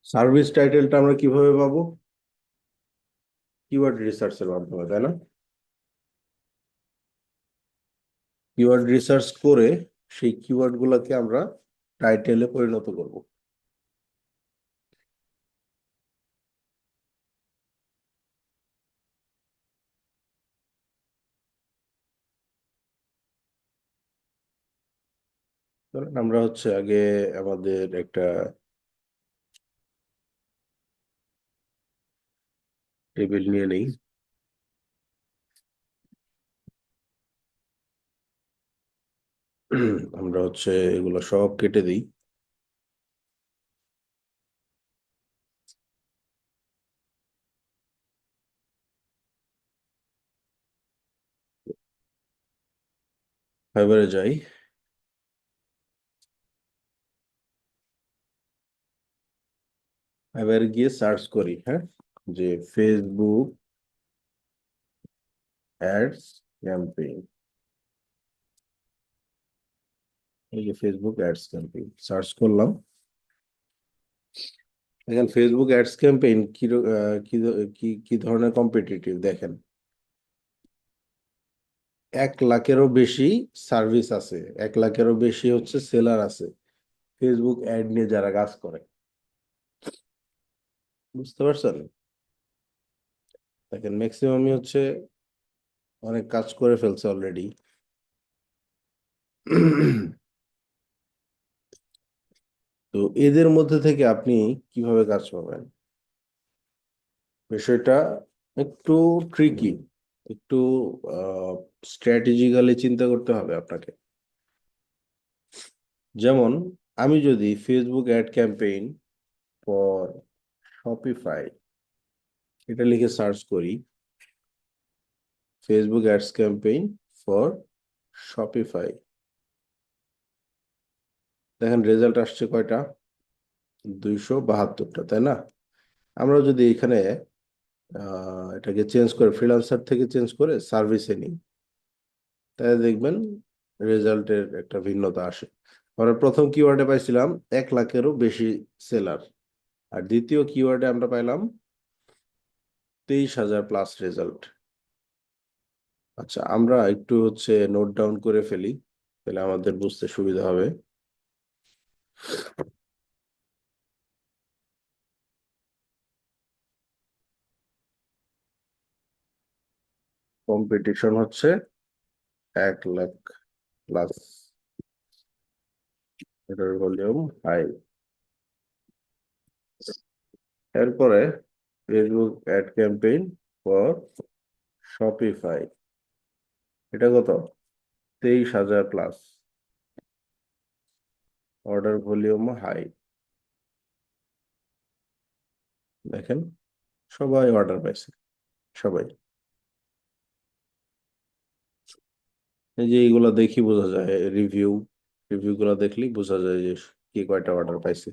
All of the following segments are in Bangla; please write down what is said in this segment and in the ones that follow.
সার্ভিস টাইটেলটা আমরা কিভাবে পাবো? কিওয়ার্ড রিসার্চের মাধ্যমে, তাই না? কিওয়ার্ড রিসার্চ করে সেই কিওয়ার্ড গুলাকে আমরা টাইটেলে পরিণত করব। ধরেন আমরা আগে আমাদের একটা টেবিল নিয়ে নেই। আমরা এগুলো সব কেটে দিই। ফাইবারে যাই। ফাইবারে গিয়ে সার্চ করি, হ্যাঁ, যে ফেসবুক অ্যাডস ক্যাম্পেইন। এই যে ফেসবুক অ্যাডস ক্যাম্পেইন সার্চ করলাম। দেখেন ফেসবুক অ্যাডস ক্যাম্পেইন কি কি কি কি ধরনের কম্পিটিটিভ দেখেন। 1 লাখেরও বেশি সার্ভিস আছে, 1 লাখেরও বেশি সেলার আছে ফেসবুক অ্যাড নিয়ে যারা কাজ করে। বুঝতে পারছেন? দেখেন ম্যাক্সিমামই অনেক কাজ করে ফেলছে অলরেডি। তো এদের মধ্যে থেকে আপনি কিভাবে কাজ পাবেন? বিষয়টা একটু ট্রিকি, একটু স্ট্র্যাটেজিক্যালি চিন্তা করতে হবে আপনাকে। যেমন আমি যদি Facebook ad campaign for Shopify এটা লিখে সার্চ করি, Facebook ads campaign for Shopify, দেখেন রেজাল্ট আসছে কয়টা? 272টা, তাই না? আমরা যদি এখানে এটাকে চেঞ্জ করে ফ্রিল্যান্সার থেকে চেঞ্জ করে সার্ভিসে নিই, তাহলে দেখবেন রেজাল্টের একটা ভিন্নতা আসে। আমরা প্রথম কিওয়ার্ডে পাইছিলাম 1 লাখেরও বেশি সেলার, আর দ্বিতীয় কিওয়ার্ডে আমরা পাইলাম 23,000 প্লাস রেজাল্ট। আচ্ছা, আমরা একটু নোট ডাউন করে ফেলি, তাহলে আমাদের বুঝতে সুবিধা হবে। কম্পিটিশন 1 লাখ প্লাস, এটার ভলিউম হাই। এরপরে Facebook ad campaign for Shopify, এটা কত? 23,000 প্লাস, অর্ডার ভলিউম হাই। দেখেন সবাই অর্ডার পাইছে, সবাই। এই যে এইগুলা দেখি বোঝা যায়, রিভিউ রিভিউ গুলা দেখলেই বোঝা যায় যে কি কয়টা অর্ডার পাইছে।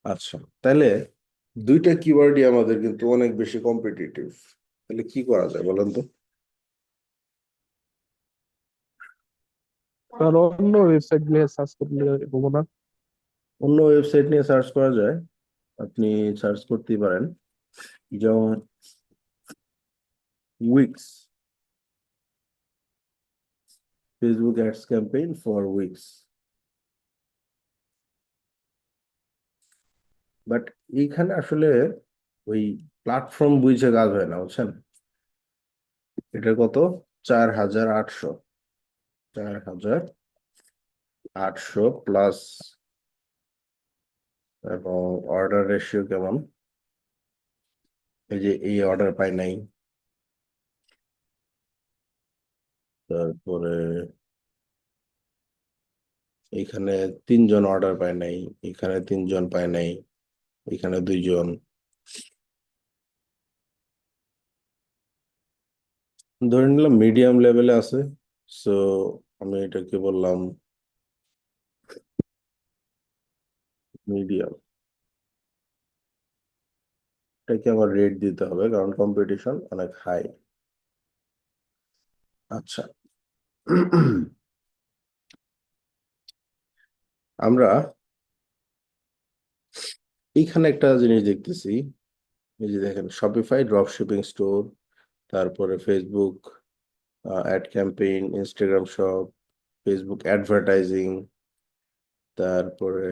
আচ্ছা, তাহলে দুইটা কিওয়ার্ডই আমাদের কিন্তু অনেক বেশি কম্পিটিটিভ। তাহলে কি করা যায় বলেন তো? আর অন্য ওয়েবসাইট নিয়ে সার্চ করলে হবো না? অন্য ওয়েবসাইট নিয়ে সার্চ করা যায়, আপনি সার্চ করতেই পারেন। যেমন weeks, Facebook ads campaign for weeks. But এইখানে ওই প্ল্যাটফর্ম বুঝে কাজ হয় না, বুঝছেন? এটা কত? 4,800, 4,800 প্লাস। এবং অর্ডার রেশিও কেমন? এই যে এই অর্ডার পাই নাই, তারপরে এখানে 3 জন অর্ডার পায় নাই, এখানে 3 জন পায় নাই, এখানে 2 জন। ধরে নিলাম মিডিয়াম লেভেলে আছে। সো আমি এটাকে বললাম মিডিয়াম। এটাকে আমার রেট দিতে হবে কারণ কম্পিটিশন অনেক হাই। আচ্ছা, আমরা এইখানে একটা জিনিস দেখতেছি, এই যে দেখেন শপিফাই ড্রপ শিপিং স্টোর, তারপরে Facebook ad campaign, Instagram shop, Facebook advertising, তারপরে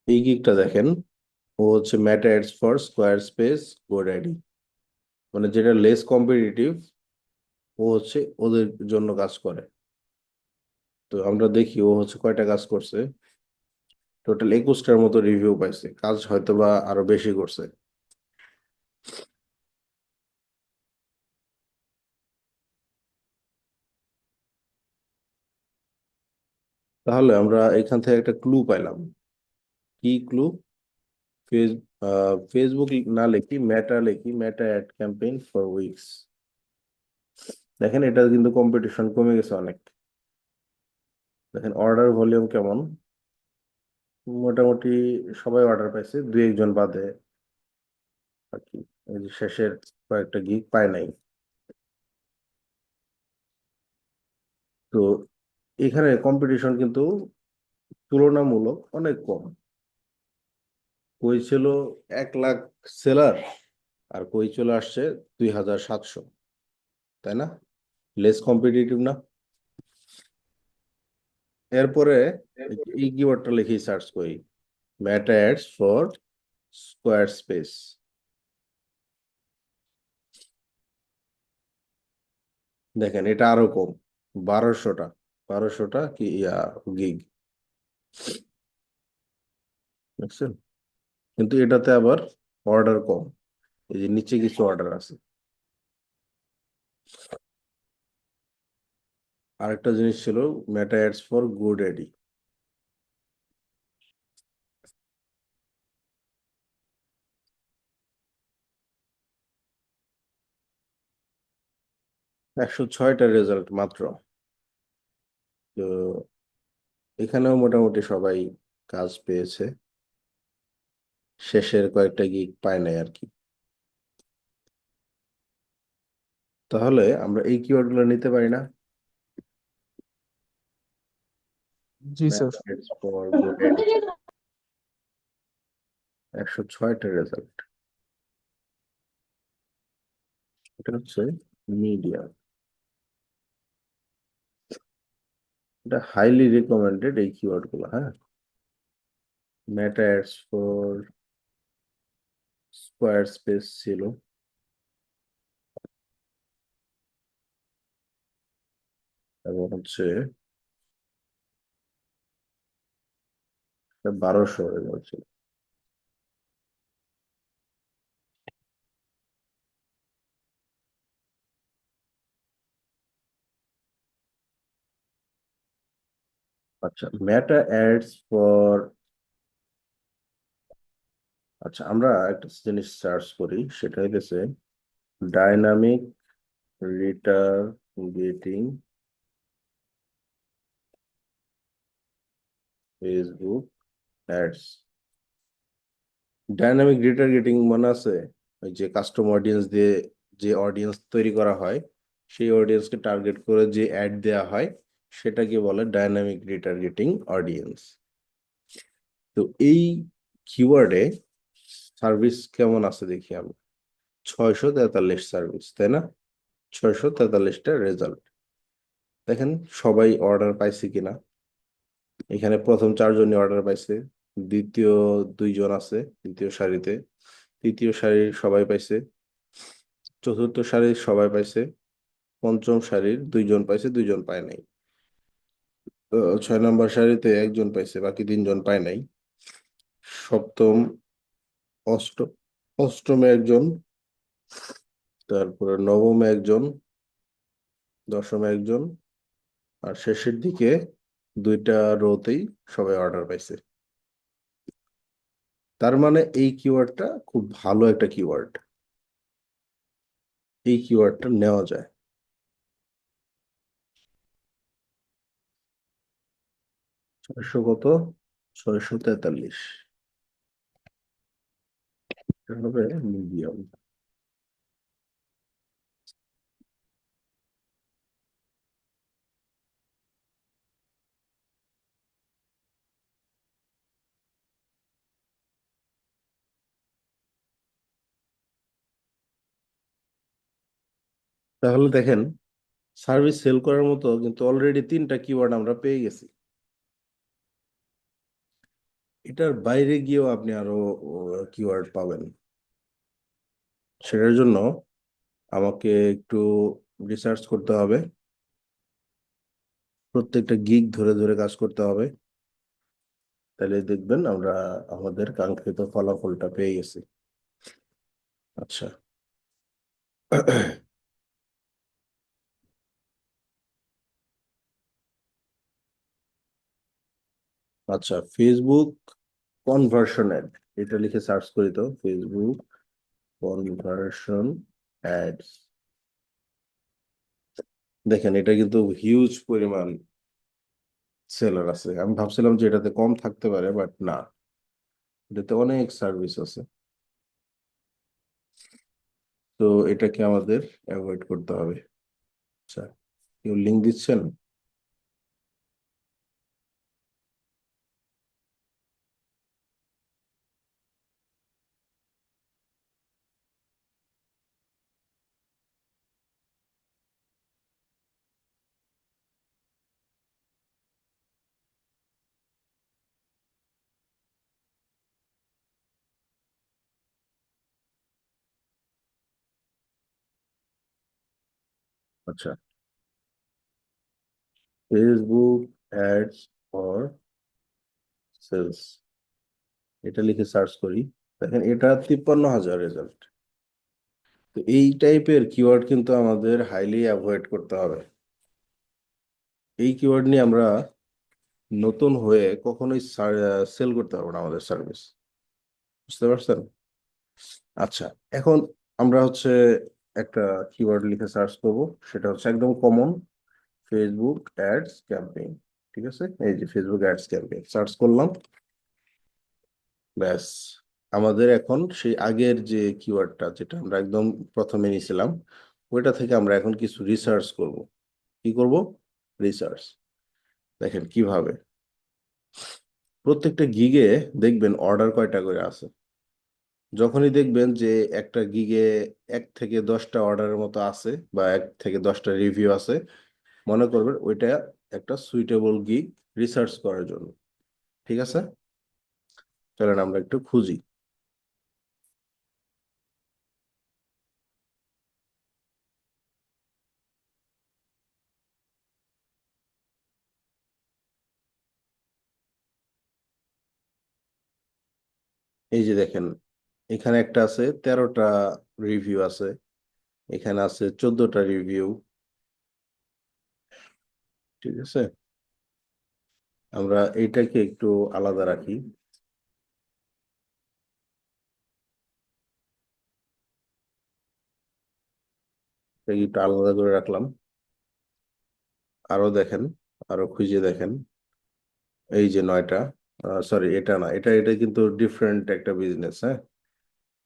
এই গিকটা দেখেন, ও হচ্ছে মেটা ads for square space GoDaddy, মানে যেটা লেস কম্পিটিটিভ, ও হচ্ছে ওদের জন্য কাজ করে। তো আমরা দেখি ও হচ্ছে কয়টা কাজ করছে, টোটাল 21টার মতো রিভিউ পাইছে, কাজ হয়তো বা আরো বেশি করছে। তাহলে আমরা এখান থেকে একটা ক্লু পাইলাম। কি ক্লু? ফেস ফেসবুক না লিখি, মেটা লিখি, মেটা অ্যাড ক্যাম্পেইন ফর উইক্স। দেখেন এটা কিন্তু কম্পিটিশন কমে গেছে অনেক। দেখেন অর্ডার ভলিউম কেমন, মোটামুটি সবাই অর্ডার পাইছে, দুই একজন বাদে আর কি, এই যে শেষের কয়েকটা গিগ পায় নাই। তো এখানে কম্পিটিশন কিন্তু তুলনামূলক অনেক কম। কই ছিল 1 লাখ সেলার, আর কই চলে আসছে 2700, তাই না? লেস কম্পিটিটিভ না? এরপরে এই কিওয়ার্ডটা লিখেই সার্চ করি, মেটা অ্যাডস ফর স্কোয়ার স্পেস। দেখেন এটা আরো কম, 1200টা, 1200টা কি গিগ, বুঝছেন? কিন্তু এটাতে আবার অর্ডার কম, এই যে নিচে কিছু অর্ডার আছে। আরেকটা জিনিস ছিল Meta ads for good ED, 106টা রেজাল্ট মাত্র। তো এখানেও মোটামুটি সবাই কাজ পেয়েছে, শেষের কয়েকটা গিগ পায় নাই আর কি। তাহলে আমরা এই কিওয়ার্ড গুলো নিতে পারি না? জি sir. Meta ads for good ED, 106টা রেজাল্ট, এটা হচ্ছে মিডিয়া, এটা হাইলি রিকমেন্ডেড এই কিওয়ার্ড গুলো, হ্যাঁ। মেটা অ্যাডস ফর স্কোয়ার স্পেস ছিল, এবং হচ্ছে 1200 রেজাল্ট ছিল। আচ্ছা মেটা অ্যাডস ফর, আচ্ছা আমরা একটা জিনিস সার্চ করি, সেটা হচ্ছে dynamic retargeting Facebook ads. Dynamic retargeting মানে আছে ওই যে কাস্টম অডিয়েন্স দিয়ে যে অডিয়েন্স তৈরি করা হয়, সেই অডিয়েন্সকে টার্গেট করে যে অ্যাড দেওয়া হয়, সেটাকে বলে ডাইনামিক রিটার্গেটিং অডিয়েন্স। তো এই কিওয়ার্ডে সার্ভিস কেমন আছে দেখি আমি, 643 সার্ভিস, তাই না? 643টা রেজাল্ট। দেখেন সবাই অর্ডার পাইছে কিনা। এখানে প্রথম 4জনই অর্ডার পাইছে, দ্বিতীয় 2জন আছে দ্বিতীয় সারিতে, তৃতীয় সারির সবাই পাইছে, চতুর্থ সারির সবাই পাইছে, পঞ্চম সারির 2জন পাইছে, 2জন পায় নাই। 6 নম্বর সারিতে একজন পাইছে, বাকি 3জন পায় নাই। সপ্তম, অষ্টম, অষ্টমে একজন, তারপরে নবমে একজন, দশমে একজন, আর শেষের দিকে 2টা রোতেই সবাই অর্ডার পাইছে। তার মানে এই কিওয়ার্ডটা খুব ভালো একটা কিওয়ার্ড, এই কিওয়ার্ডটা নেওয়া যায়। 600 কত, 643, এটা হবে মিডিয়াম। তাহলে দেখেন সার্ভিস সেল করার মতো কিন্তু অলরেডি 3টা কিওয়ার্ড আমরা পেয়ে গেছি। এটার বাইরে গিয়েও আপনি আরো কিওয়ার্ড পাবেন। সেটার জন্য আমাকে একটু রিসার্চ করতে হবে, প্রত্যেকটা গিগ ধরে ধরে কাজ করতে হবে। তাহলে দেখবেন আমরা আমাদের কাঙ্ক্ষিত ফলাফলটা পেয়ে গেছি। আচ্ছা। আচ্ছা, ফেসবুক কনভার্সন অ্যাড, এটা লিখে সার্চ করি তো, ফেসবুক কনভার্সন অ্যাডস। দেখেন এটা কিন্তু হিউজ পরিমাণ সেলার আছে। আমি ভাবছিলাম যে এটাতে কম থাকতে পারে, বাট না, এটাতে অনেক সার্ভিস আছে। তো এটাকে আমাদের অ্যাভয়েড করতে হবে। আচ্ছা, কেউ লিঙ্ক দিচ্ছেন? আচ্ছা, ফেসবুক অ্যাডস ফর সেলস, এটা লিখে সার্চ করি। দেখেন এটা 53,000 রেজাল্ট। তো এই টাইপের কিওয়ার্ড কিন্তু আমাদের হাইলি অ্যাভয়েড করতে হবে। এই কিওয়ার্ড নিয়ে আমরা নতুন হয়ে কখনোই সেল করতে পারবো না আমাদের সার্ভিস। বুঝতে পারছেন? আচ্ছা, এখন আমরা হচ্ছে একটা কিওয়ার্ড লিখে সার্চ করব, সেটা হচ্ছে একদম কমন, ফেসবুক অ্যাডস ক্যাম্পেইন। ঠিক আছে, এই যে ফেসবুক অ্যাডস ক্যাম্পেইন সার্চ করলাম। ব্যাস, আমাদের এখন সেই আগের যে কিওয়ার্ডটা যেটা আমরা একদম প্রথমে নিয়েছিলাম, ওইটা থেকে আমরা এখন কিছু রিসার্চ করব। কি করব? রিসার্চ। দেখেন কিভাবে, প্রত্যেকটা গিগে দেখবেন অর্ডার কয়টা করে আছে। যখনই দেখবেন যে একটা গিগে 1 থেকে 10টা অর্ডারের মতো আছে, বা 1 থেকে 10টা রিভিউ আছে, মনে করবেন ওইটা একটা সুইটেবল গিগ রিসার্চ করার জন্য। ঠিক আছে, চলেন আমরা একটু খুঁজি। এই যে দেখেন, এখানে একটা আছে 13টা রিভিউ আছে, এখানে আছে 14টা রিভিউ। ঠিক আছে, আমরা এইটাকে একটু আলাদা রাখি। এটাকে একটু আলাদা করে রাখলাম। আরো দেখেন, আরো খুঁজে দেখেন। এই যে 9টা, সরি এটা না, এটা এটা কিন্তু ডিফারেন্ট একটা বিজনেস। হ্যাঁ,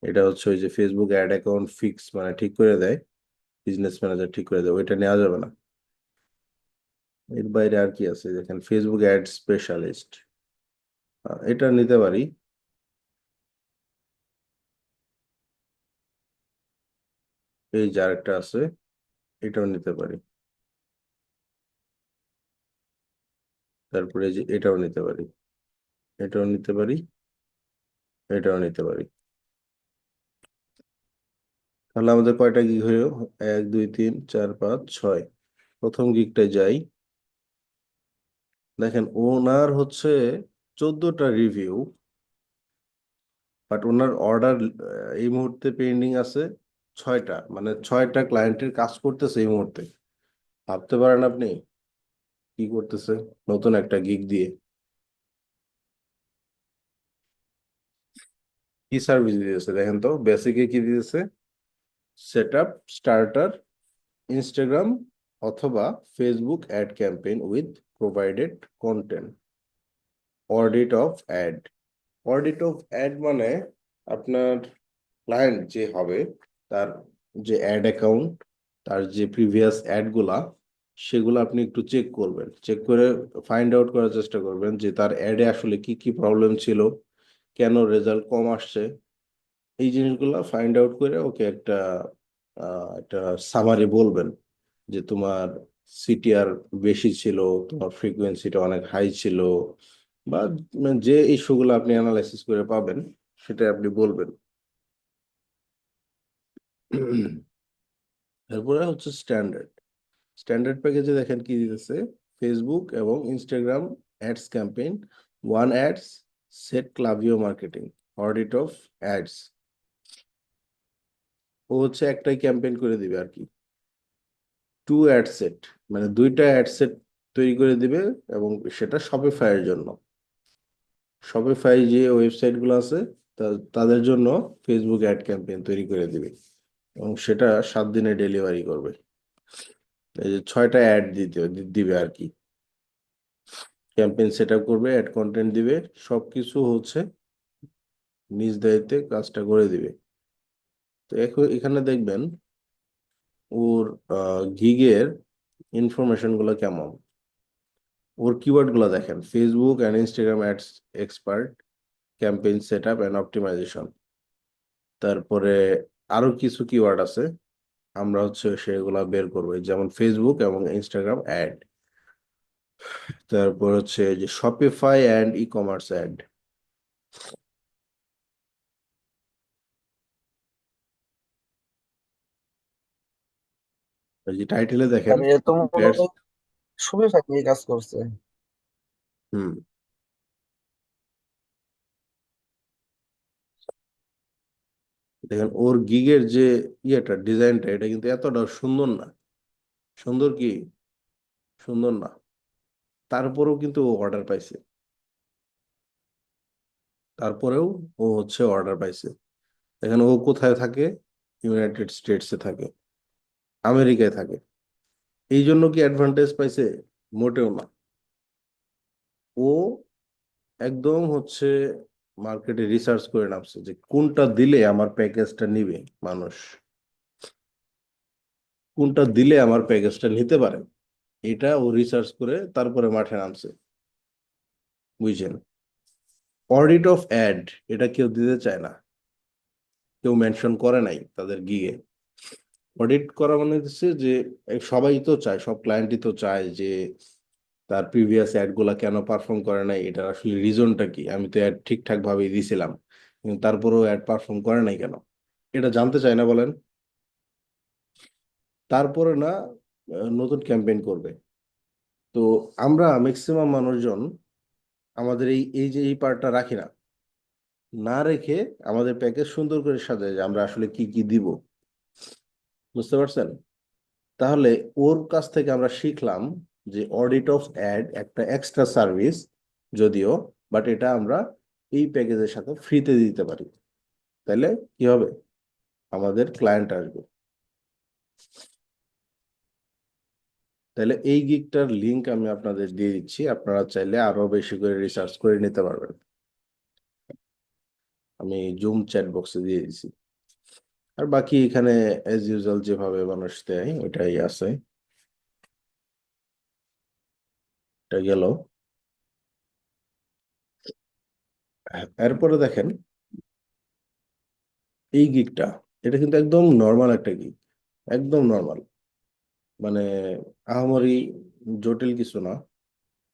এটা হচ্ছে ওই যে ফেসবুক অ্যাড অ্যাকাউন্ট ফিক্স মানে ঠিক করে দেয়, বিজনেস ম্যানেজার ঠিক করে দেয়, ওইটা নেওয়া যাবে না। এর বাইরে আর কি আছে দেখেন, ফেসবুক অ্যাড স্পেশালিস্ট, এটা নিতে পারি। এই যে আরেকটা আছে, এটাও নিতে পারি। তারপরে এই যে এটাও নিতে পারি, এটাও নিতে পারি, এটাও নিতে পারি। তাহলে আমাদের কয়টা গিগ হলো? 1 2 3 4 5 6। প্রথম গিগটায় যাই। দেখেন ওনার হচ্ছে 14টা রিভিউ, বাট ওনার অর্ডার এই মুহূর্তে পেন্ডিং আছে 6টা, মানে 6টা ক্লায়েন্টের কাজ করতেছে এই মুহূর্তে। ভাবতে পারেন আপনি কি করতেছে নতুন একটা গিগ দিয়ে, কি সার্ভিস দিতেছে দেখেন তো। বেসিকে কি দিতেছে? সেট আপ স্টার্টার ইনস্টাগ্রাম অথবা Facebook ad campaign with provided content, audit of ad. Audit of ad মানে আপনার ক্লায়েন্ট যে হবে, তার যে অ্যাড অ্যাকাউন্ট, তার যে প্রিভিয়াস অ্যাড গুলা, সেগুলো আপনি একটু চেক করবেন। চেক করে ফাইন্ড আউট করার চেষ্টা করবেন যে তার অ্যাডে আসলে কি কি প্রবলেম ছিল, কেন রেজাল্ট কম আসছে। এই জিনিসগুলো ফাইন্ড আউট করে ওকে একটা একটা সামারি বলবেন যে তোমার সিটিআর বেশি ছিল, তোমার ফ্রিকোয়েন্সিটা অনেক হাই ছিল, বা যে ইস্যুগুলো আপনি অ্যানালাইসিস করে পাবেন সেটা আপনি বলবেন। এরপরে হচ্ছে স্ট্যান্ডার্ড। স্ট্যান্ডার্ড প্যাকেজে দেখেন কি দিতেছে, ফেসবুক এবং Instagram ads campaign, one ads, set Klaviyo marketing, audit of ads. ও হচ্ছে একটাই ক্যাম্পেইন করে দিবে আর কি, টু অ্যাড সেট, মানে দুইটা অ্যাড সেট তৈরি করে দিবে, এবং সেটা শপিফাইয়ের জন্য। শপিফাই যে ওয়েবসাইট গুলো আছে তাদের জন্য ফেসবুক অ্যাড ক্যাম্পেইন তৈরি করে দিবে, এবং সেটা 7 দিনে ডেলিভারি করবে। এই যে 6টা অ্যাড দিবে আর কি, ক্যাম্পেইন সেট আপ করবে, অ্যাড কন্টেন্ট দিবে, সবকিছু হচ্ছে নিজ দায়িত্বে কাজটা করে দিবে। তো এখন এখানে দেখবেন ওর গিগের ইনফরমেশন গুলো কেমন, ওর কিওয়ার্ড গুলো দেখেন, Facebook and Instagram ads expert, campaign set up and optimization. তারপরে আরো কিছু কিওয়ার্ড আছে, আমরা হচ্ছে সেগুলা বের করবো, যেমন ফেসবুক এবং ইনস্টাগ্রাম অ্যাড, তারপর হচ্ছে যে Shopify and e commerce ad. যে টাইটেলে দেখেন তাহলে এ তো মনে ads, হয় শপিফাই নিয়ে কাজ করছে। হুম, দেখেন ওর গিগের যে ইয়েটা ডিজাইনটা, এটা কিন্তু এতটা সুন্দর না। সুন্দর কি? সুন্দর না। তারপরেও কিন্তু ও অর্ডার পাইছে, তারপরেও ও হচ্ছে অর্ডার পাইছে। দেখেন ও কোথায় থাকে, ইউনাইটেড স্টেটসে থাকে, আমেরিকায় থাকে। এই জন্য কি অ্যাডভান্টেজ পাইছে? মোটেও না। ও একদম হচ্ছে মার্কেটে রিসার্চ করে নামছে যে কোনটা দিলে আমার প্যাকেজটা নিবে মানুষ, কোনটা দিলে আমার প্যাকেজটা নিতে পারে, এটা ও রিসার্চ করে তারপরে মাঠে নামছে, বুঝছেন? অডিট অফ অ্যাড, এটা কেউ দিতে চায় না, কেউ মেনশন করে নাই তাদের গিয়ে। অডিট করা মানে হচ্ছে যে সবাই তো চায়, সব ক্লায়েন্টই তো চায় যে তার প্রিভিয়াস অ্যাড গুলা কেন পারফর্ম করে নাই, এটার আসলে রিজনটা কি। আমি তো অ্যাড ঠিকঠাক ভাবে দিছিলাম, কিন্তু তারপরেও অ্যাড পারফর্ম করে নাই কেন, এটা জানতে চায় না বলেন? তারপরে না নতুন ক্যাম্পেইন করবে। তো আমরা ম্যাক্সিমাম মানুষজন আমাদের এই এই যে এই পার্টটা রাখি না, না রেখে আমাদের প্যাকেজ সুন্দর করে সাজায় যে আমরা আসলে কি কি দিব, বুঝতে পারছেন? তাহলে ওর কাছ থেকে আমরা শিখলাম যে অডিট অফ অ্যাড একটা এক্সট্রা সার্ভিস যদিও, বাট এটা আমরা এই প্যাকেজের সাথে ফ্রিতে দিতে পারি। তাহলে কি হবে, আমাদের ক্লায়েন্ট আসবে। তাহলে এই গিগটার লিংক আমি আপনাদের দিয়ে দিচ্ছি, আপনারা চাইলে আরো বেশি করে রিসার্চ করে নিতে পারবেন। আমি জুম চ্যাট বক্সে দিয়ে দিচ্ছি। আর বাকি এখানে এজ ইউজুয়াল যেভাবে মানুষ দেয় ওইটাই আছে। এটা গেল। এরপরে দেখেন এই গিগটা, এটা কিন্তু একদম নর্মাল একটা গিগ, একদম নর্মাল, মানে আহামরি জটিল কিছু না।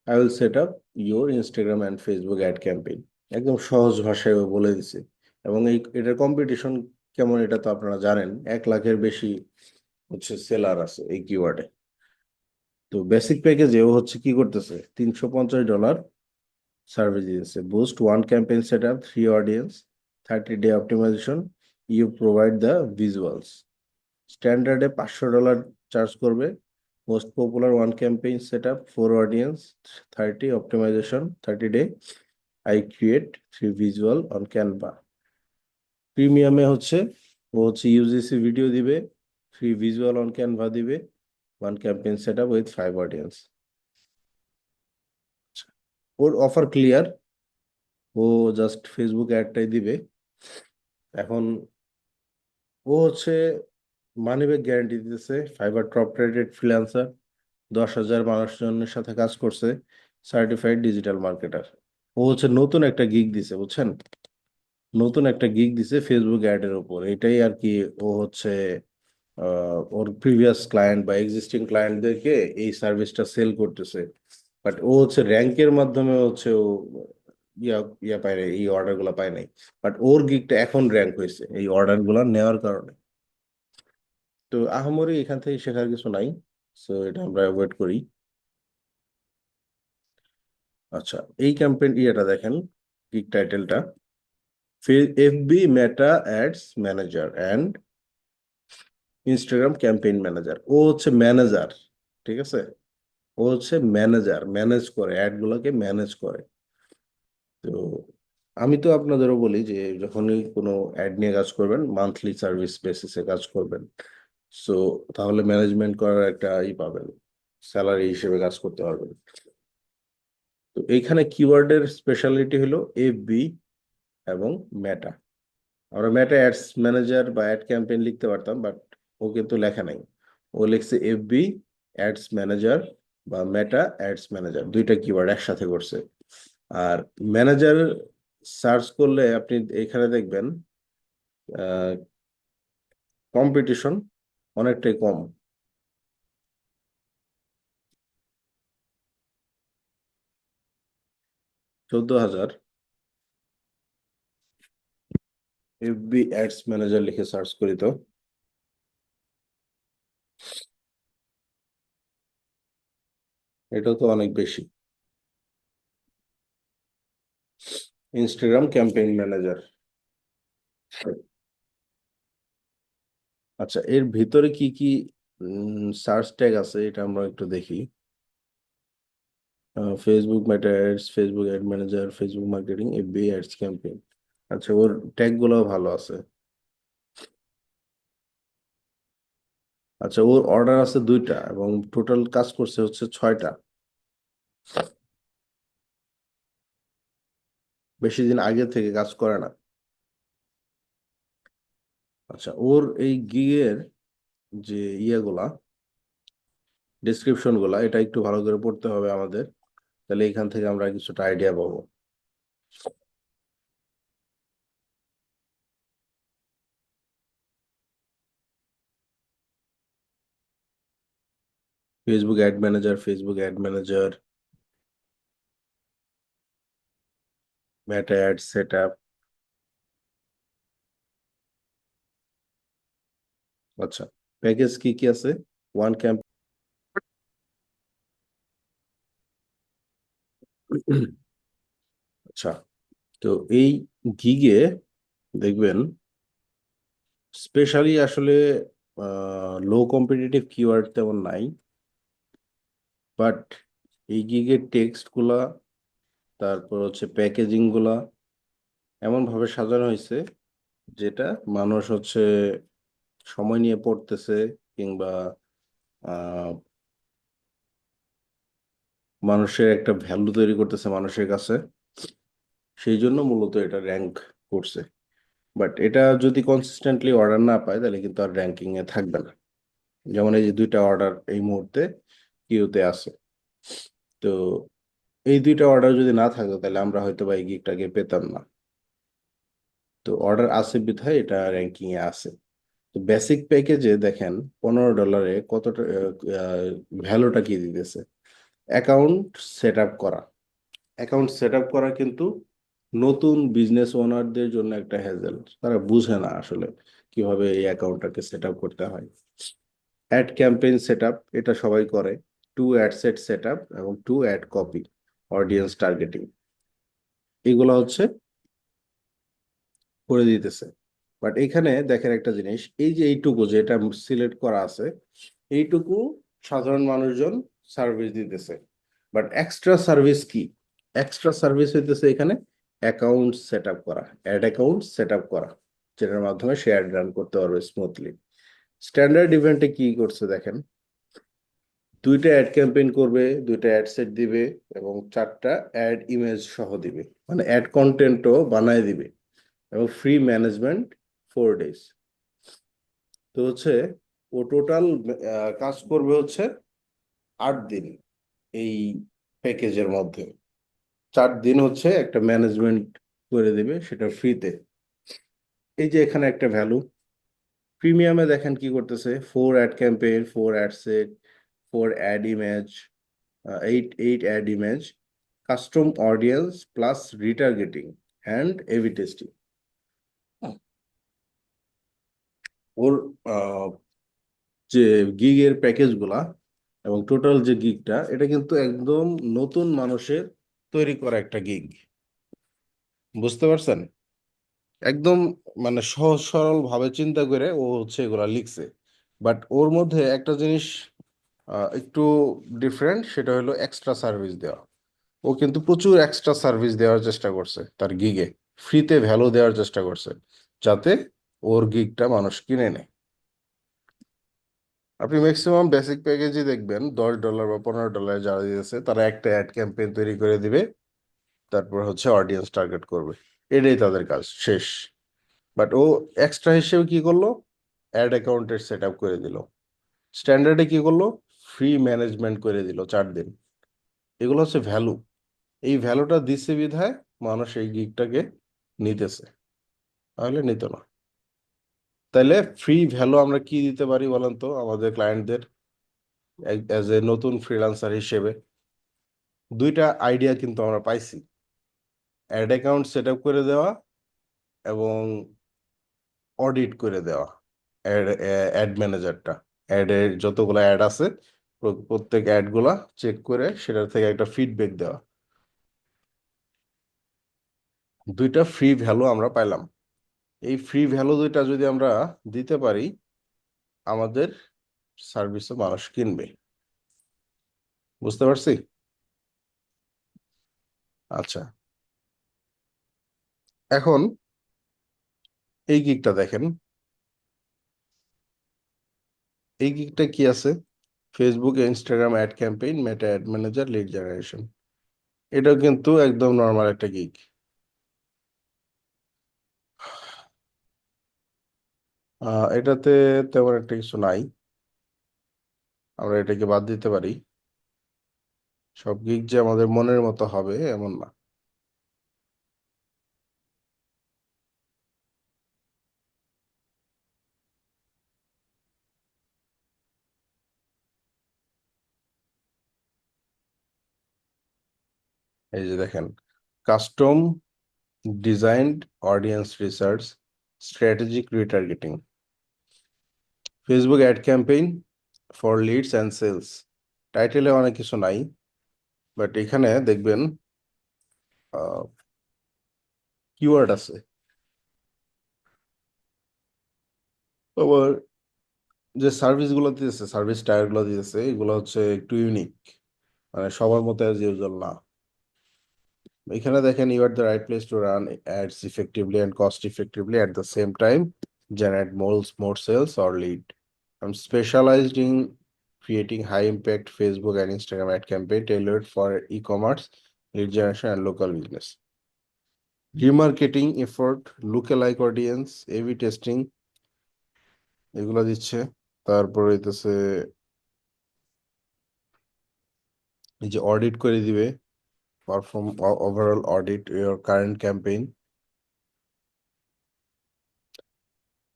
I will set up your Instagram and Facebook ad campaign, একদম সহজ ভাষায় ও বলে দিছে। এবং এটার কম্পিটিশন কেমন এটা তো আপনারা জানেন, 1 লাখের বেশি হচ্ছে সেলার আছে এই কিওয়ার্ডে। তো বেসিক প্যাকেজে ও হচ্ছে কি করতেছে, $350 সার্ভিস দিতেছে, boost one campaign set up, 3 audience, 30 day optimization, you provide the visuals. স্ট্যান্ডার্ডে $500 চার্জ করবে, most popular one campaign set up, 4 audience, 30 optimization, 30 day, I create 3 visual on Canva. প্রিমিয়ামে হচ্ছে ও হচ্ছে ইউজিসি ভিডিও দিবে, 3 ভিজুয়াল অন ক্যানভা দিবে, one campaign set up with 5 audience. ওর অফার ক্লিয়ার, ও জাস্ট ফেসবুক অ্যাডটাই দিবে। এখন ও হচ্ছে মানিব্যাগ গ্যারান্টি দিতেছে, ফাইবার টপ রেটেড ফ্রিল্যান্সার, 10,000 মানুষজনের সাথে কাজ করছে, সার্টিফাইড ডিজিটাল মার্কেটার। ও হচ্ছে নতুন একটা গিগ দিছে, বুঝছেন? নতুন একটা গিগ দিছে ফেসবুক অ্যাড এর উপর, এটাই আর কি ও হচ্ছে ওর প্রিভিয়াস ক্লায়েন্ট বা এক্সিস্টিং ক্লায়েন্টদেরকে এই সার্ভিসটা সেল করতেছে, বাট ও হচ্ছে র্যাঙ্কের মাধ্যমে হচ্ছে ও ইয়া ইয়া পায় নাই, এই অর্ডার গুলা পায় নাই, বাট ওর গিগটা এখন র্যাঙ্ক হয়েছে এই অর্ডার গুলা নেওয়ার কারণে। তো আহামরি এখান থেকে শেখার কিছু নাই, সো এটা আমরা অ্যাভয়েড করি। আচ্ছা, এই ক্যাম্পেইন ইয়েটা দেখেন, গিগ টাইটেলটা FB Meta ads manager and Instagram campaign manager. ও হচ্ছে ম্যানেজার, ঠিক আছে, ও হচ্ছে ম্যানেজার, ম্যানেজ করে অ্যাড গুলোকে ম্যানেজ করে। তো আমি তো আপনাদেরও বলি যে যখনই কোনো অ্যাড নিয়ে কাজ করবেন মান্থলি সার্ভিস বেসিসে কাজ করবেন, সো তাহলে ম্যানেজমেন্ট করার একটা পাবেন, স্যালারি হিসেবে কাজ করতে পারবেন। তো এইখানে কিওয়ার্ডের স্পেশালিটি হলো এফবি এবং মেটা। আমরা মেটা অ্যাডস ম্যানেজার বা অ্যাড ক্যাম্পেইন লিখতে পারতাম, বাট ও কিন্তু লেখা নাই, ও লিখছে এফবি অ্যাডস ম্যানেজার বা মেটা অ্যাডস ম্যানেজার, দুইটা কিওয়ার্ড একসাথে করছে। আর ম্যানেজার সার্চ করলে আপনি এখানে দেখবেন কম্পিটিশন অনেকটাই কম। চোদ্দ হাজার এফবি অ্যাডস ম্যানেজার লিখে সার্চ করি তো এটাও তো অনেক বেশি। Instagram campaign manager. আচ্ছা, এর ভিতরে কি কি সার্চ ট্যাগ আছে এটা আমরা একটু দেখি। Facebook Meta ads, Facebook ad manager, Facebook marketing, FB ads campaign. আচ্ছা, ওর ট্যাগ গুলো ভালো আছে। আচ্ছা, ওর অর্ডার আছে দুইটা এবং টোটাল কাজ করছে হচ্ছে 6টা, বেশি দিন আগে থেকে কাজ করে না। আচ্ছা, ওর এই গিগের যে ইয়েগুলা ডিসক্রিপশন গুলা এটা একটু ভালো করে পড়তে হবে আমাদের, তাহলে এখান থেকে আমরা কিছুটা আইডিয়া পাবো। Facebook ad manager, Facebook ad manager, Meta ad set up. আচ্ছা, প্যাকেজ কি কি আছে? One camp. আচ্ছা, তো এই গিগে দেখবেন স্পেশালি আসলে লো কম্পিটিটিভ কিওয়ার্ড তেমন নাই, বাট এই গিগের টেক্সট গুলা, তারপর হচ্ছে প্যাকেজিং গুলা এমন ভাবে সাজানো হয়েছে যেটা মানুষ হচ্ছে সময় নিয়ে পড়তেছে, কিংবা আহ মানুষের একটা ভ্যালু তৈরি করতেছে মানুষের কাছে, সেই জন্য মূলত এটা র্যাঙ্ক করছে। বাট এটা যদি কনসিস্টেন্টলি অর্ডার না পায় তাহলে কিন্তু আর র্যাঙ্কিং এ থাকবে না। যেমন এই যে দুইটা অর্ডার এই মুহূর্তে কিউতে আছে, তো এই দুইটা অর্ডার যদি না থাকতো তাহলে আমরা হয়তো বা এই গিগটাকে পেতাম না। তো অর্ডার আছে বিধায় এটা র্যাঙ্কিং এ আছে। তো বেসিক প্যাকেজে দেখেন $15 কতটা ভ্যালুটা কি দিতেছে, অ্যাকাউন্ট সেট আপ করা। অ্যাকাউন্ট সেট আপ করা কিন্তু নতুন বিজনেস ওনারদের জন্য একটা হ্যাজেল, তারা বুঝে না আসলে কিভাবে এই অ্যাকাউন্টটাকে সেট আপ করতে হয়। অ্যাড ক্যাম্পেইন সেট আপ এটা সবাই করে, two ad set set up এবং two ad copy, audience targeting, এগুলো হচ্ছে করে দিতেছে। বাট এখানে দেখেন একটা জিনিস, এই যে এইটুকু যেটা সিলেক্ট করা আছে এইটুকু সাধারণ মানুষজন সার্ভিস দিতেছে, বাট এক্সট্রা সার্ভিস কি? এক্সট্রা সার্ভিস হইতেছে এখানে অ্যাকাউন্ট সেট আপ করা, অ্যাড অ্যাকাউন্ট সেট আপ করা, যেটার মাধ্যমে সে অ্যাড রান করতে পারবে স্মুথলি। স্ট্যান্ডার্ড ইভেন্টে কি করছে দেখেন, দুইটা অ্যাড ক্যাম্পেইন করবে, দুইটা অ্যাড সেট দিবে এবং 4টা অ্যাড ইমেজ সহ দিবে, মানে অ্যাড কন্টেন্টও বানায় দিবে, এবং ফ্রি ম্যানেজমেন্ট 4 days। তো হচ্ছে ও টোটাল কাজ করবে হচ্ছে 8 দিন এই প্যাকেজের মধ্যে। 4 দিন হচ্ছে একটা ম্যানেজমেন্ট করে দেবে সেটা ফ্রিতে। এই যে এখানে একটা ভ্যালু, প্রিমিয়ামে দেখেন কি করতেছে, 4 ad campaign, 4 ad set, 4 ad image, 8 ad image, custom audience plus retargeting and AB testing. ওর যে গিগের প্যাকেজগুলা এবং টোটাল যে গিগটা, এটা কিন্তু একদম নতুন মানুষের তৈরি করা একটা গিগ। বুঝতে পারছেন? একদম মানে সহজ সরল ভাবে চিন্তা করে ও হচ্ছে এগুলা লিখছে। বাট ওর মধ্যে একটা জিনিস একটু ডিফারেন্ট, সেটা হলো এক্সট্রা সার্ভিস দেওয়া। ও কিন্তু প্রচুর এক্সট্রা সার্ভিস দেওয়ার চেষ্টা করছে তার গিগে, ফ্রিতে ভ্যালু দেওয়ার চেষ্টা করছে, যাতে ওর গিগটা মানুষ কিনে নেয়। আপনি ম্যাক্সিমাম বেসিক প্যাকেজই দেখবেন $10 বা $15 যারা দিয়েছে, তারা একটা অ্যাড ক্যাম্পেইন তৈরি করে দিবে, তারপর হচ্ছে অডিয়েন্স টার্গেট করবে, এটাই তাদের কাজ, শেষ। বাট ও এক্সট্রা হিসেবে কি করলো, অ্যাড অ্যাকাউন্টের সেট আপ করে দিল। স্ট্যান্ডার্ডে কি করলো, ফ্রি ম্যানেজমেন্ট করে দিল 4 দিন। এগুলো হচ্ছে ভ্যালু। এই ভ্যালুটা দিচ্ছে বিধায় মানুষ এই গিগটাকে নিতেছে, তাহলে নিত না। তাইলে ফ্রি ভ্যালু আমরা কি দিতে পারি বলেন তো আমাদের ক্লায়েন্টদের, অ্যাজ এ নতুন ফ্রিল্যান্সার হিসেবে? দুইটা আইডিয়া কিন্তু আমরা পাইছি, অ্যাড অ্যাকাউন্ট সেট আপ করে দেওয়া এবং অডিট করে দেওয়া অ্যাড ম্যানেজারটা। অ্যাডের যতগুলো অ্যাড আছে প্রত্যেক অ্যাড গুলা চেক করে সেটার থেকে একটা ফিডব্যাক দেওয়া। দুইটা ফ্রি ভ্যালু আমরা পাইলাম। এই ফ্রি ভ্যালু দুইটা যদি আমরা দিতে পারি, আমাদের সার্ভিসও মানুষ কিনবে। বুঝতে পারছি? আচ্ছা, এখন এই গিগটা দেখেন। এই গিগটা কি আছে, ফেসবুক, ইনস্টাগ্রাম অ্যাড ক্যাম্পেইন, মেটা অ্যাড ম্যানেজার, লিড জেনারেশন। এটাও কিন্তু একদম নর্মাল একটা গিগ। এটাতে তেমন একটা কিছু নাই, আমরা এটাকে বাদ দিতে পারি। সব গিগ যে আমাদের মনের মতো হবে এমন না। এই যে দেখেন, custom designed audience research, strategic retargeting, Facebook ad campaign for leads and sales. টাইটেলে অনেক কিছু নাই, বাট এখানে দেখবেন কিওয়ার্ড আছে। আবার যে সার্ভিস গুলো দিতেছে, সার্ভিস টায়ার গুলো দিতেছে, এগুলো হচ্ছে একটু ইউনিক, মানে সবার মতো অ্যাজ ইউজুয়াল না। এখানে দেখেন, you are the right place to run ads effectively and cost effectively at the same time, generate more sales or lead. I'm specialized in creating high impact Facebook and Instagram ad campaign tailored for e-commerce, lead generation and local business. Remarketing effort, lookalike audience, A/B testing, এগুলো দিচ্ছে। তারপরে হইতেছে এই যে অডিট করে দিবে, perform overall audit your current campaign,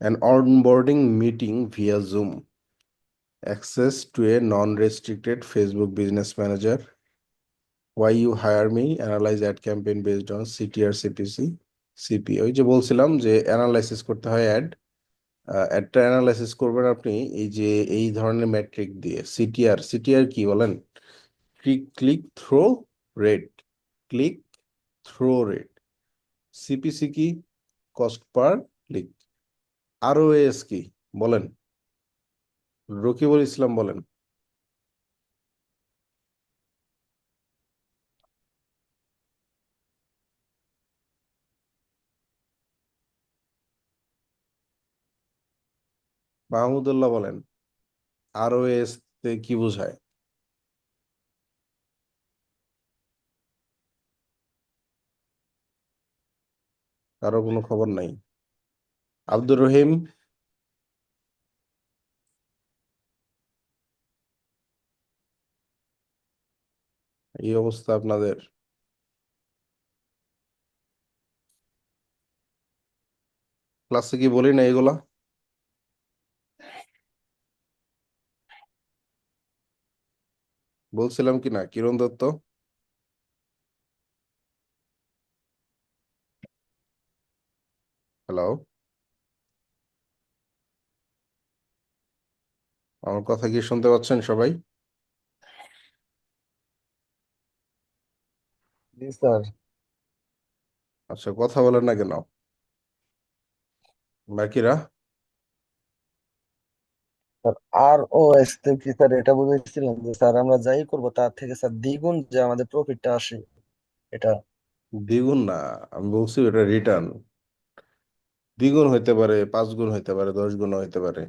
an onboarding meeting via Zoom, access to a non-restricted Facebook business manager, why you hire me, analyze ad campaign based on CTR, CPC, CP। ওই যে বলছিলাম যে অ্যানালাইসিস করতে হয় অ্যাডটা অ্যানালাইসিস করবেন আপনি এই যে এই ধরনের ম্যাট্রিক দিয়ে। সিটিআর, সিটিআর কি বলেন? Click through rate, click through rate. CPC কি? Cost per click. ROAS কি বলেন? রকিবুল ইসলাম বলেন। মাহমুদুল্লাহ বলেন। ROAS তে কি বোঝায়? কারো কোনো খবর নাই? আব্দুর রহিম? এই অবস্থা আপনাদের? ক্লাসে কি বলি না এগুলা? বলছিলাম কি না কিরণ দত্ত? হ্যালো, আমার কথা কি শুনতে পাচ্ছেন সবাই? জি স্যার। আচ্ছা, কথা বলেন না কেন বাকিরা? স্যার আর ও এস কি স্যার এটা বুঝেছিলাম যে স্যার আমরা যাই করব তার থেকে স্যার দ্বিগুণ যে আমাদের প্রফিটটা আসে এটা। দ্বিগুণ না, আমি বলছি এটা রিটার্ন দ্বিগুণ হইতে পারে, 5 গুণ হইতে পারে, 10 গুণ হইতে পারে।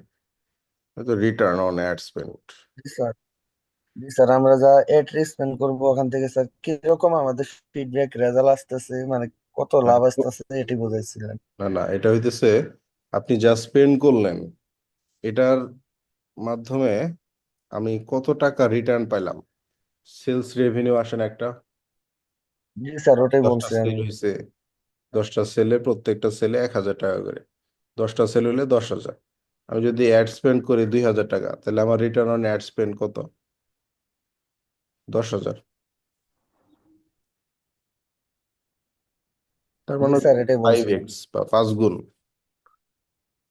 তো রিটার্ন অন অ্যাড স্পেন্ড। জি স্যার। জি স্যার, আমরা যা এড স্পেন্ড করবো ওখান থেকে স্যার কিরকম আমাদের ফিডব্যাক রেজাল্ট আসতেছে, মানে কত লাভ আসতেছে এটি বুঝাইছিলেন। না না, এটা হইতেছে আপনি যা স্পেন্ড করলেন এটার মাধ্যমে আমি কত টাকা রিটার্ন পাইলাম। সেলস রেভিনিউ আসেন একটা, জি স্যার, ওটাই 10টা বলছি সেল আমি। হয়েছে, 10টা সেলে প্রত্যেকটা সেলে 1,000 টাকা করে, 10টা সেল হলে 10,000। আমি যদি অ্যাড স্পেন্ড করি 2,000 টাকা, তাহলে আমার রিটার্ন অন অ্যাড স্পেন্ড কত? 10,000। তার জি মানে স্যার, এটাই ফাইভ বলছিলাম। এক্স বা 5 গুণ।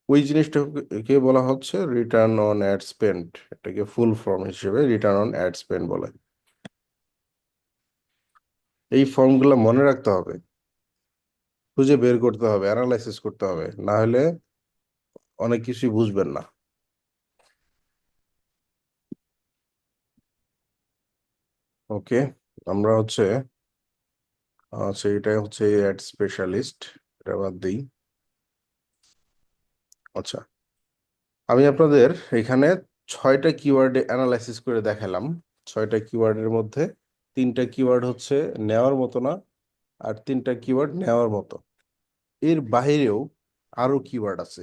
ওই জিনিসটাকে বলা হচ্ছে রিটার্ন অন অ্যাড স্পেন্ড। এটাকে ফুল ফর্ম হিসেবে রিটার্ন অন অ্যাড স্পেন্ড বলে। এই ফর্মগুলো মনে রাখতে হবে, খুঁজে বের করতে হবে, অ্যানালাইসিস করতে হবে, না হলে অনেক কিছুই বুঝবেন না। ওকে, আমরা হচ্ছে আচ্ছা, এটা হচ্ছে অ্যাড স্পেশালিস্ট, এটা বাদ দিই। আচ্ছা, আমি আপনাদের এখানে 6টা কিওয়ার্ড অ্যানালাইসিস করে দেখালাম। 6টা কিওয়ার্ডের মধ্যে 3টা কিওয়ার্ড হচ্ছে নেওয়ার মতো না, আর 3টা কিওয়ার্ড নেওয়ার মতো। এর বাহিরেও আরো কিওয়ার্ড আছে,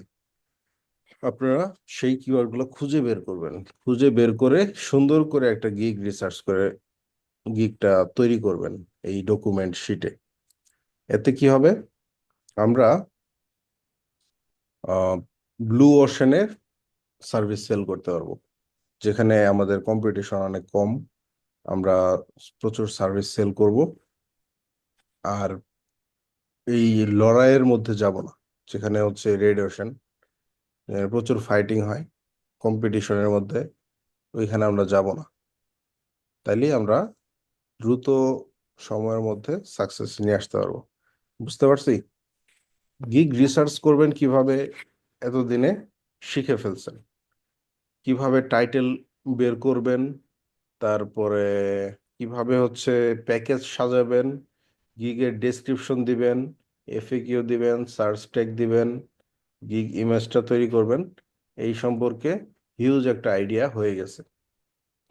আপনারা সেই কিওয়ার্ড গুলো খুঁজে বের করবেন। খুঁজে বের করে সুন্দর করে একটা গিগ রিসার্চ করে গিগটা তৈরি করবেন এই ডকুমেন্ট শিটে। এতে কি হবে, আমরা ব্লু ওশানের সার্ভিস সেল করতে পারবো, যেখানে আমাদের কম্পিটিশন অনেক কম। আমরা প্রচুর সার্ভিস সেল করব, আর এই লড়াইয়ের মধ্যে যাব না, যেখানে হচ্ছে রেড ওশান প্রচুর ফাইটিং হয় কম্পিটিশনের মধ্যে, ওইখানে আমরা যাব না। তাইলে আমরা দ্রুত সময়ের মধ্যে সাকসেস নিয়ে আসতে পারবো। বুঝতে পারছি? গিগ রিসার্চ করবেন কিভাবে, এতদিনে শিখে ফেলছেন। কিভাবে টাইটেল বের করবেন, তারপরে কিভাবে হচ্ছে প্যাকেজ সাজাবেন, গিগের ডেসক্রিপশন দিবেন, এফএকিউ দিবেন, সার্চ ট্যাগ দিবেন, গিগ ইমেজটা তৈরি করবেন, এই সম্পর্কে হিউজ একটা আইডিয়া হয়ে গেছে।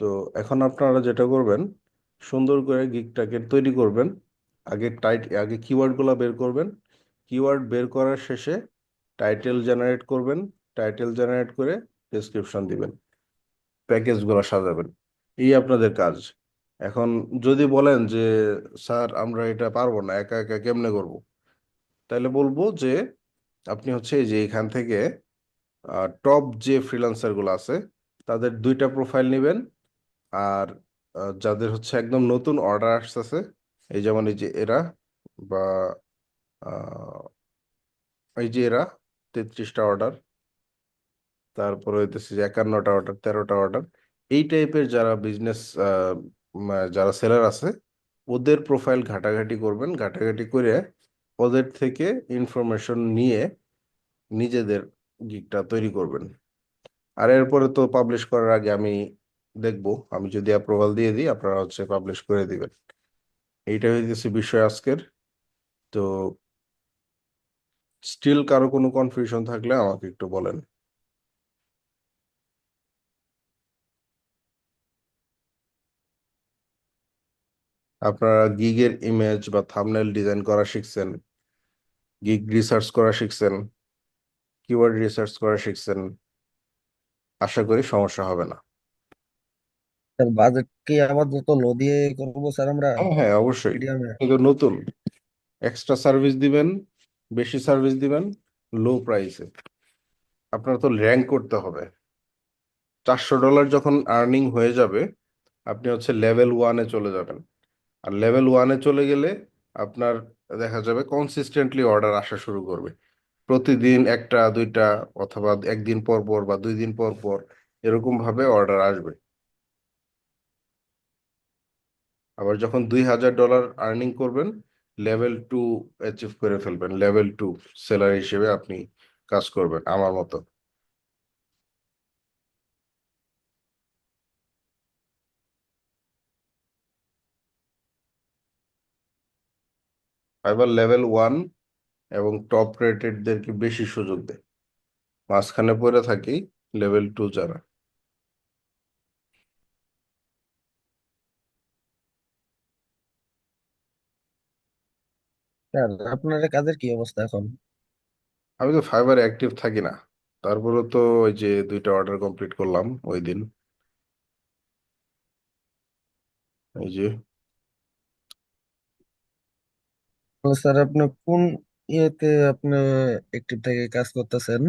তো এখন আপনারা যেটা করবেন, সুন্দর করে গিগটাকে তৈরি করবেন। আগে কিওয়ার্ডগুলো বের করবেন, কিওয়ার্ড বের করার শেষে টাইটেল জেনারেট করবেন, টাইটেল জেনারেট করে ডেসক্রিপশন দিবেন, প্যাকেজগুলো সাজাবেন। এই আপনাদের কাজ। এখন যদি বলেন যে স্যার আমরা এটা পারবো না, একা একা কেমনে করব, তাহলে বলবো যে আপনি হচ্ছে এই যে এখান থেকে টপ যে ফ্রিল্যান্সার গুলো আছে তাদের 2টা প্রোফাইল নেবেন। আর যাদের হচ্ছে একদম নতুন অর্ডার আসতেছে, এই যেমন এই যে এরা, বা আহ, এই যে এরা 33টা অর্ডার, তারপরে হইতেছে যে 51টা অর্ডার, 13টা অর্ডার, এই টাইপের যারা বিজনেস যারা সেলার আছে, ওদের প্রোফাইল ঘাটাঘাটি করবেন। ঘাটাঘাটি করে ওদের থেকে ইনফরমেশন নিয়ে নিজেদের গিগটা তৈরি করবেন। আর এরপরে তো পাবলিশ করার আগে আমি দেখবো, আমি যদি অ্যাপ্রুভাল দিয়ে দিই আপনারা হচ্ছে পাবলিশ করে দিবেন। এইটা হইতেছে বিষয় আজকের। তো স্টিল কারো কোনো কনফিউশন থাকলে আমাকে একটু বলেন। আপনারা গিগের ইমেজ বা থাম্বনেল ডিজাইন করা শিখছেন, গিগ রিসার্চ করা শিখছেন, কিওয়ার্ড রিসার্চ করা শিখছেন, আশা করি সমস্যা হবে না। স্যার বাজেট কি আপাতত লো দিয়ে করবো স্যার আমরা হ্যাঁ হ্যাঁ, অবশ্যই। মিডিয়ামে? কিন্তু নতুন এক্সট্রা সার্ভিস দিবেন, বেশি সার্ভিস দিবেন, লো প্রাইসে। আপনার তো র্যাঙ্ক করতে হবে। $400 যখন আর্নিং হয়ে যাবে, আপনি হচ্ছে লেভেল ওয়ানে চলে যাবেন। আর লেভেল ওয়ানে চলে গেলে আপনার দেখা যাবে কনসিস্টেন্টলি অর্ডার আসা শুরু করবে। প্রতিদিন একটা দুইটা অথবা একদিন পর পর বা 2 দিন পর পর এরকম ভাবে অর্ডার আসবে। আবার যখন $2,000 আর্নিং করবেন, লেভেল টু অ্যাচিভ করে ফেলবেন, লেভেল টু সেলার হিসেবে আপনি কাজ করবেন আমার মতো। ফাইবার লেভেল ওয়ান এবং টপ রেটেডদেরকে বেশি সুযোগ দেয়, মাঝখানে পড়ে থাকি লেভেল টু যারা। স্যার আপনার কাজের কি অবস্থা এখন? আমি তো ফাইবারে অ্যাক্টিভ থাকি না, তারপরে তো ওই যে 2টা অর্ডার কমপ্লিট করলাম ওই দিন, এই যে। তো স্যার আপনি কোন ইয়েতে আপনি অ্যাক্টিভ থেকে কাজ করতেছেন?